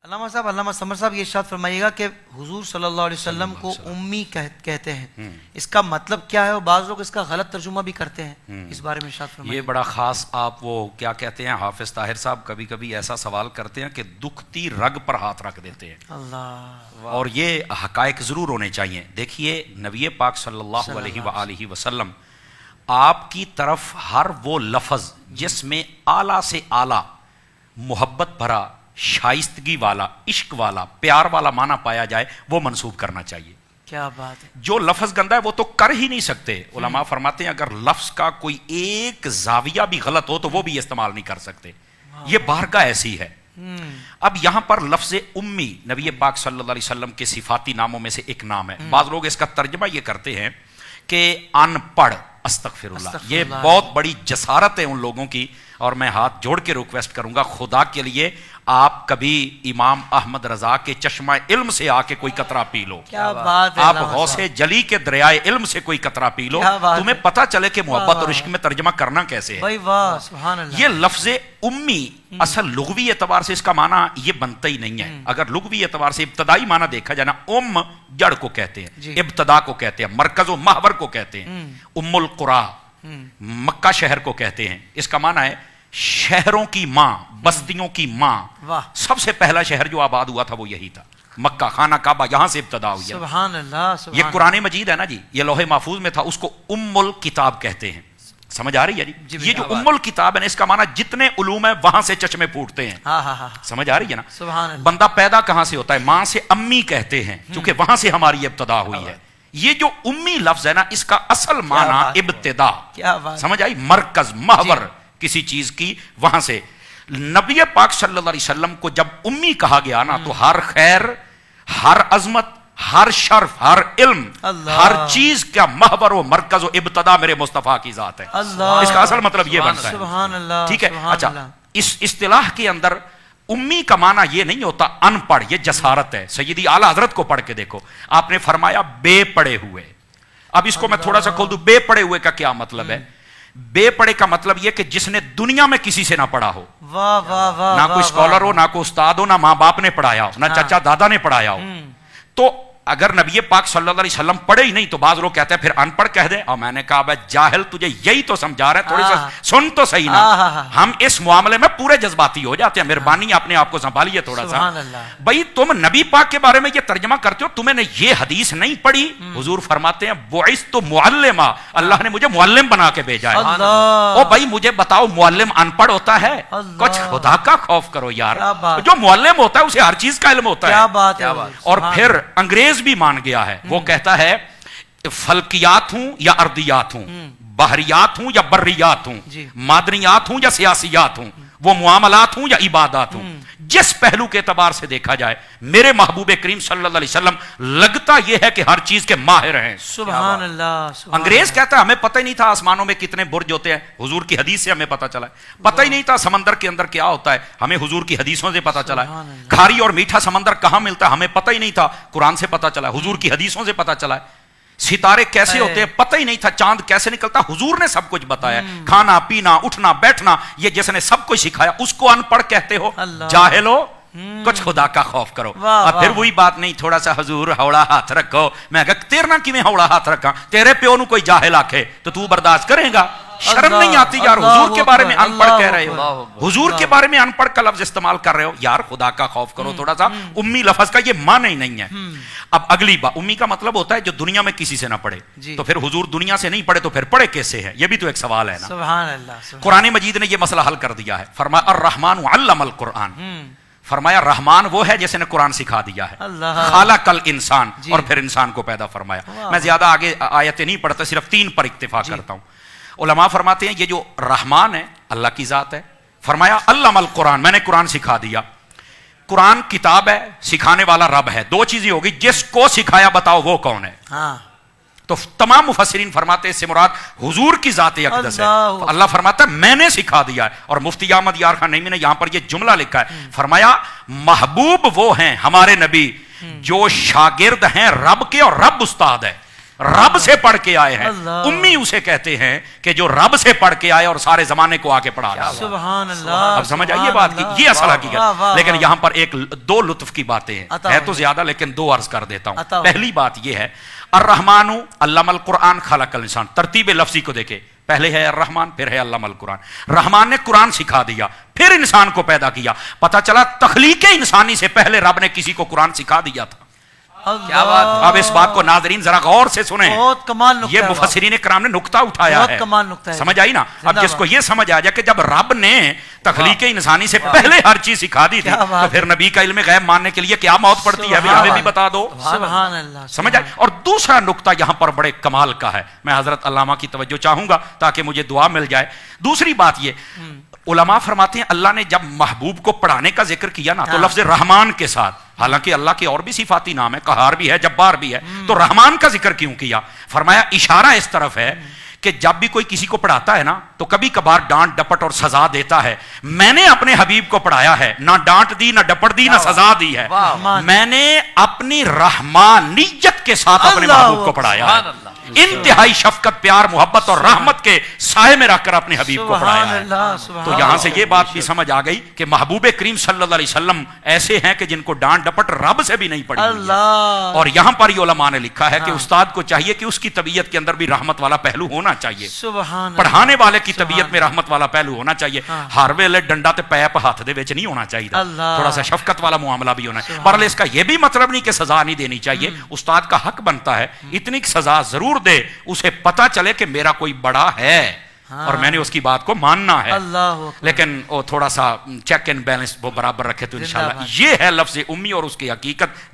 علامہ صاحب، علامہ سمر صاحب یہ ارشاد فرمائیے گا کہ حضور صلی اللہ علیہ وسلم کو امی کہتے ہیں، اس کا مطلب کیا ہے؟ اور بعض لوگ اس کا غلط ترجمہ بھی کرتے ہیں، اس بارے میں ارشاد فرمائیے۔ یہ بڑا خاص، آپ وہ کیا کہتے ہیں، حافظ طاہر صاحب کبھی کبھی ایسا سوال کرتے ہیں کہ دکھتی رگ پر ہاتھ رکھ دیتے ہیں، اللہ، اور یہ حقائق ضرور ہونے چاہیے۔ دیکھیے نبی پاک صلی اللہ علیہ وآلہ وسلم آپ کی طرف ہر وہ لفظ جس میں اعلیٰ سے اعلیٰ محبت بھرا، شائستگی والا، عشق والا، پیار والا معنی پایا جائے وہ منسوب کرنا چاہیے۔ کیا بات ہے! جو لفظ گندا ہے وہ تو کر ہی نہیں سکتے۔ علماء فرماتے ہیں اگر لفظ کا کوئی ایک زاویہ بھی غلط ہو تو وہ بھی استعمال نہیں کر سکتے، یہ بارگاہ ایسی ہے۔ اب یہاں پر لفظ امی نبی پاک صلی اللہ علیہ وسلم کے صفاتی ناموں میں سے ایک نام ہے۔ بعض لوگ اس کا ترجمہ یہ کرتے ہیں کہ ان پڑھ، استغفر اللہ۔ یہ بہت بڑی جسارت ہے ان لوگوں کی، اور میں ہاتھ جوڑ کے ریکویسٹ کروں گا خدا کے لیے آپ کبھی امام احمد رضا کے چشمہ علم سے آ کے کوئی قطرہ پی لو، کیا بات ہے! آپ غوث جلی کے دریائے علم سے کوئی قطرہ پی لو، تمہیں پتہ چلے کہ محبت اور عشق میں ترجمہ کرنا کیسے ہے۔ بھائی واہ، سبحان اللہ! یہ لفظ امی اصل لغوی اعتبار سے اس کا معنی یہ بنتا ہی نہیں ہے۔ اگر لغوی اعتبار سے ابتدائی معنی دیکھا جائے نا، جڑ کو کہتے ہیں، ابتدا کو کہتے ہیں، مرکز و محور کو کہتے ہیں، ام القرا مکہ شہر کو کہتے ہیں۔ اس کا معنی ہے شہروں کی ماں، بستیوں کی ماں۔ سب سے پہلا شہر جو آباد ہوا تھا وہ یہی تھا، مکہ، خانہ کعبہ، یہاں سے ابتدا ہوئی ہے۔ سبحان اللہ، سبحان یہ قرآن مجید ہے نا جی، یہ لوح محفوظ میں تھا، اس کو ام الکتاب کہتے ہیں۔ سمجھ آ رہی ہے جی؟ یہ جو ام الکتاب ہے اس کا معنی جتنے علوم ہے وہاں سے چشمے پھوٹتے ہیں۔ سمجھ آ رہی ہے نا؟ سبحان اللہ۔ بندہ پیدا کہاں سے ہوتا ہے؟ ماں سے امی کہتے ہیں، کیونکہ وہاں سے ہماری ابتدا ہوئی ہے۔ یہ جو امی لفظ ہے نا، اس کا اصل معنی ابتدا، سمجھ آئی؟ مرکز، محور کسی چیز کی، وہاں سے۔ نبی پاک صلی اللہ علیہ وسلم کو جب امی کہا گیا نا، تو ہر خیر، ہر عظمت، ہر شرف، ہر علم، ہر چیز کا محور و مرکز و ابتدا میرے مصطفیٰ کی ذات ہے۔ اس کا اصل مطلب یہ بنتا ہے، سبحان اللہ، ٹھیک ہے؟ اچھا، اس اصطلاح کے اندر امی کا معنی یہ نہیں ہوتا ان پڑھ، یہ جسارت ہے۔ سیدی اعلیٰ حضرت کو پڑھ کے دیکھو، آپ نے فرمایا بے پڑھے ہوئے۔ اب اس کو میں تھوڑا سا کھول دوں، بے پڑھے ہوئے کا کیا مطلب ہے؟ بے پڑھے کا مطلب یہ کہ جس نے دنیا میں کسی سے نہ پڑھا ہو، نہ کوئی اسکالر ہو، نہ کوئی استاد ہو، نہ ماں باپ نے پڑھایا ہو، نہ چچا دادا نے پڑھایا ہو۔ تو اگر نبی پاک صلی اللہ علیہ وسلم پڑھے ہی نہیں تو بعض لوگ کہتے ہیں پھر ان پڑھ کہہ دیں، اور میں نے کہا بھائی جاہل تجھے یہی تو سمجھا رہے ہیں، تھوڑی سا سن تو صحیح نا۔ ہم اس معاملے میں پورے جذباتی ہو جاتے ہیں، مہربانی اپنے آپ کو سنبھالیے تھوڑا سا۔ بھائی تم نبی پاک کے بارے میں یہ ترجمہ کرتے ہو، تمہیں نے یہ حدیث نہیں پڑھی؟ حضور فرماتے ہیں بعثت معلما، اللہ نے مجھے معلم بنا کے بھیجا ہے۔ او بھائی مجھے بتاؤ، معلم ان پڑھ ہوتا ہے؟ کچھ خدا کا خوف کرو یار، جو معلم ہوتا ہے اسے ہر چیز کا علم ہوتا ہے۔ اور پھر انگریز بھی مان گیا ہے، وہ کہتا ہے فلکیات ہوں یا ارضیات ہوں، بحریات ہوں یا بریات ہوں، معدنیات ہوں یا سیاسیات ہوں، وہ معاملات ہوں یا عبادات ہوں، جس پہلو کے اعتبار سے دیکھا جائے میرے محبوب کریم صلی اللہ علیہ وسلم لگتا یہ ہے کہ ہر چیز کے ماہر ہیں۔ سبحان اللہ۔ انگریز کہتا ہے ہمیں پتہ ہی نہیں تھا آسمانوں میں کتنے برج ہوتے ہیں، حضور کی حدیث سے ہمیں پتہ چلا ہے۔ پتہ ہی نہیں تھا سمندر کے اندر کیا ہوتا ہے، ہمیں حضور کی حدیثوں سے پتہ چلا ہے۔ کھاری اور میٹھا سمندر کہاں ملتا ہے، ہمیں پتہ ہی نہیں تھا، قرآن سے پتہ چلا ہے، حضور کی حدیثوں سے پتہ چلا ہے۔ ستارے کیسے ہوتے ہیں پتہ ہی نہیں تھا، چاند کیسے نکلتا، حضور نے سب کچھ بتایا۔ کھانا پینا اٹھنا بیٹھنا یہ جس نے سب کچھ سکھایا، اس کو ان پڑھ کہتے ہو؟ جاہل ہو، کچھ خدا کا خوف کرو۔ اور پھر وہی بات نہیں، تھوڑا سا حضور ہوڑا ہاتھ رکھو، میں کہا تیرے نہ کیویں ہوڑا ہاتھ رکھا، تیرے پیو نو کوئی جاہل آکھے تو برداشت کرے گا؟ شرم نہیں آتی یار، حضور کے بارے میں ان پڑھ کہہ رہے ہو، حضور کے بارے میں ان پڑھ کا لفظ استعمال کر رہے ہو، یار خدا کا خوف کرو تھوڑا سا۔ امی لفظ کا یہ معنی ہی نہیں ہے۔ اب اگلی بات، امی کا مطلب ہوتا ہے جو دنیا میں کسی سے نہ پڑھے، تو پھر حضور دنیا سے نہیں پڑھے تو پھر پڑھے کیسے ہے؟ یہ بھی تو ایک سوال ہے نا۔ سبحان اللہ۔ قرآن مجید نے یہ مسئلہ حل کر دیا ہے، فرمایا الرحمن علم القرآن، فرمایا رحمان وہ ہے جس نے قرآن سکھا دیا ہے، خالق الانسان، اور پھر انسان کو پیدا فرمایا۔ میں زیادہ آگے آیتیں نہیں پڑھتا، صرف 3 پر اکتفا کرتا ہوں۔ علماء فرماتے ہیں یہ جو رحمان ہے اللہ کی ذات ہے، فرمایا علم القرآن، میں نے قرآن سکھا دیا۔ قرآن کتاب ہے، سکھانے والا رب ہے، 2 چیزیں ہوگی، جس کو سکھایا بتاؤ وہ کون ہے؟ تو تمام مفسرین فرماتے ہیں اس سے مراد حضور کی ذات اقدس ہے۔ اللہ فرماتا ہے میں نے سکھا دیا ہے، اور مفتی احمد یار خان نعیمی نے یہاں پر یہ جملہ لکھا ہے، فرمایا محبوب وہ ہیں ہمارے نبی جو شاگرد ہیں رب کے اور رب استاد ہے۔ رب سے پڑھ کے آئے ہیں. اللہ. امی اسے کہتے ہیں کہ جو رب سے پڑھ کے آئے اور سارے زمانے کو آ کے پڑھا رہا ہے. سبحان اللہ. اب سمجھ آئیے بات کی یہ اصل حقیقت. لیکن یہاں پر ایک دو لطف کی باتیں ہیں, ہے تو زیادہ لیکن دو عرض کر دیتا ہوں. پہلی بات یہ ہے الرحمن علم القرآن خلق الانسان. ترتیب لفظی کو دیکھیں, پہلے ہے الرحمن پھر ہے علم القرآن. رحمان نے قرآن سکھا دیا پھر انسان کو پیدا کیا. پتہ چلا تخلیق انسانی سے پہلے رب نے کسی کو قرآن سکھا دیا تھا. کیا بات. اب اس بات کو ناظرین ذرا غور سے سنیں, بہت کمال نکتہ یہ ہے. مفسرین کرام نے نقطہ اٹھایا بہت ہے. کمال نکتہ ہے. سمجھ آئی نا. اب جس کو یہ سمجھ آ جائے کہ جب رب نے تخلیق انسانی سے پہلے ہر چیز سکھا دی تھی تو پھر نبی کا علم غیب ماننے کے لیے کیا موت پڑتی ہے, ہمیں بھی بتا دو. سبحان اللہ. سمجھ آئی. اور دوسرا نقطہ یہاں پر بڑے کمال کا ہے, میں حضرت علامہ کی توجہ چاہوں گا تاکہ مجھے دعا مل جائے. دوسری بات یہ, علماء فرماتے ہیں اللہ نے جب محبوب کو پڑھانے کا ذکر کیا نا تو لفظ رحمان کے ساتھ, حالانکہ اللہ کے اور بھی صفاتی نام ہے, قہار بھی ہے, جبار بھی ہے, تو رحمان کا ذکر کیوں کیا؟ فرمایا اشارہ اس طرف ہے کہ جب بھی کوئی کسی کو پڑھاتا ہے نا تو کبھی کبھار ڈانٹ ڈپٹ اور سزا دیتا ہے. میں نے اپنے حبیب کو پڑھایا ہے, نہ ڈانٹ دی نہ ڈپٹ دی نہ سزا دی ہے, میں نے اپنی رحمانیت کے ساتھ اپنے محبوب کو پڑھایا ہے. انتہائی شفقت, پیار, محبت اور رحمت کے سائے میں رکھ کر اپنے حبیب کو پڑھایا ہے. تو یہاں سے یہ بات بھی سمجھ آ گئی کہ محبوب کریم صلی اللہ علیہ وسلم ایسے ہیں کہ جن کو ڈانٹ ڈپٹ رب سے بھی نہیں پڑی. اور یہاں پر یہ علماء نے لکھا ہے کہ استاد کو چاہیے کہ اس کی طبیعت کے اندر بھی رحمت والا پہلو ہونا چاہیے, پڑھانے والے کی طبیعت میں رحمت والا پہلو ہونا چاہیے. ہر ویلے ڈنڈا تے پیپ ہاتھ دے وچ نہیں ہونا چاہیے, تھوڑا سا شفقت والا معاملہ بھی ہونا ہے. بہرحال اس کا یہ بھی مطلب نہیں کہ سزا نہیں دینی چاہیے, استاد کا حق بنتا ہے اتنی سزا ضرور دے, اسے پتا چلے کہ میرا کوئی بڑا ہے اور میں نے اس کی بات کو ماننا ہے, لیکن وہ تھوڑا سا چیک اینڈ بیلنس وہ برابر رکھے تو انشاءاللہ. یہ ہے لفظ امی اور اس کی حقیقت.